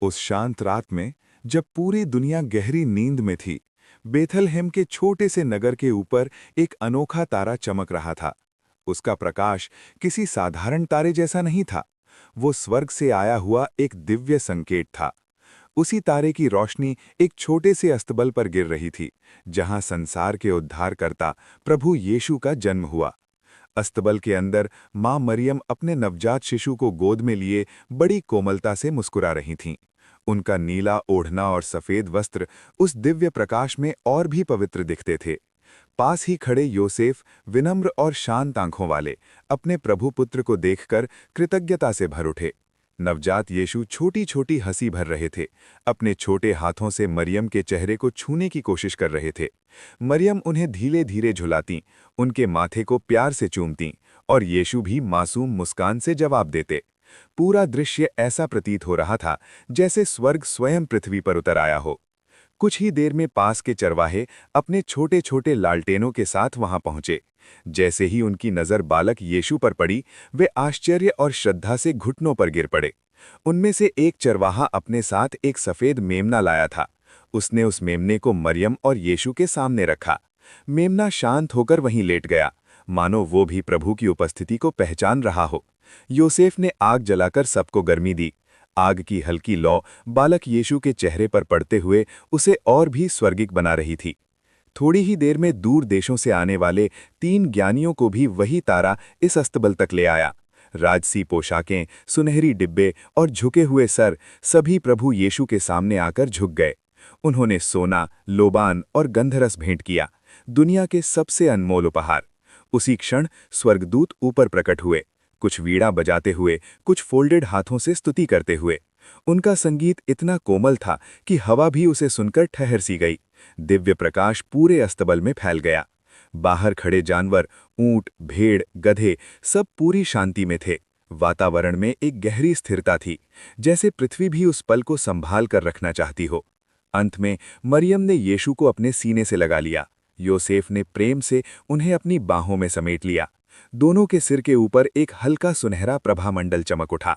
उस शांत रात में, जब पूरी दुनिया गहरी नींद में थी, बेथलहेम के छोटे से नगर के ऊपर एक अनोखा तारा चमक रहा था। उसका प्रकाश किसी साधारण तारे जैसा नहीं था। वो स्वर्ग से आया हुआ एक दिव्य संकेत था। उसी तारे की रोशनी एक छोटे से अस्तबल पर गिर रही थी, जहां संसार के उद्धारकर्ता प्रभु यीशु का जन्म हुआ। अस्तबल के अंदर मां मरियम अपने नवजात शिशु को गोद में लिए बड़ी कोमलता से मुस्कुरा रही थीं। उनका नीला ओढ़ना और सफेद वस्त्र उस दिव्य प्रकाश में और भी पवित्र दिखते थे। पास ही खड़े योसेफ, विनम्र और शांत आंखों वाले, अपने प्रभु पुत्र को देखकर कृतज्ञता से भर उठे। नवजात यीशु छोटी छोटी हंसी भर रहे थे। अपने छोटे हाथों से मरियम के चेहरे को छूने की कोशिश कर रहे थे। मरियम उन्हें धीरे धीरे झुलाती, उनके माथे को प्यार से चूमती, और यीशु भी मासूम मुस्कान से जवाब देते। पूरा दृश्य ऐसा प्रतीत हो रहा था जैसे स्वर्ग स्वयं पृथ्वी पर उतर आया हो। कुछ ही देर में पास के चरवाहे अपने छोटे छोटे लालटेनों के साथ वहां पहुंचे। जैसे ही उनकी नजर बालक यीशु पर पड़ी, वे आश्चर्य और श्रद्धा से घुटनों पर गिर पड़े। उनमें से एक चरवाहा अपने साथ एक सफेद मेमना लाया था। उसने उस मेमने को मरियम और यीशु के सामने रखा। मेमना शांत होकर वहीं लेट गया, मानो वो भी प्रभु की उपस्थिति को पहचान रहा हो। योसेफ ने आग जलाकर सबको गर्मी दी। आग की हल्की लौ बालक यीशु के चेहरे पर पड़ते हुए उसे और भी स्वर्गिक बना रही थी। थोड़ी ही देर में दूर देशों से आने वाले 3 ज्ञानियों को भी वही तारा इस अस्तबल तक ले आया। राजसी पोशाकें, सुनहरी डिब्बे और झुके हुए सर, सभी प्रभु यीशु के सामने आकर झुक गए। उन्होंने सोना, लोबान और गंधरस भेंट किया, दुनिया के सबसे अनमोल उपहार। उसी क्षण स्वर्गदूत ऊपर प्रकट हुए, कुछ वीणा बजाते हुए, कुछ फोल्डेड हाथों से स्तुति करते हुए। उनका संगीत इतना कोमल था कि हवा भी उसे सुनकर ठहर सी गई। दिव्य प्रकाश पूरे अस्तबल में फैल गया। बाहर खड़े जानवर, ऊंट, भेड़, गधे, सब पूरी शांति में थे। वातावरण में एक गहरी स्थिरता थी, जैसे पृथ्वी भी उस पल को संभाल कर रखना चाहती हो। अंत में मरियम ने यीशु को अपने सीने से लगा लिया। योसेफ ने प्रेम से उन्हें अपनी बाहों में समेट लिया। दोनों के सिर के ऊपर एक हल्का सुनहरा प्रभामंडल चमक उठा।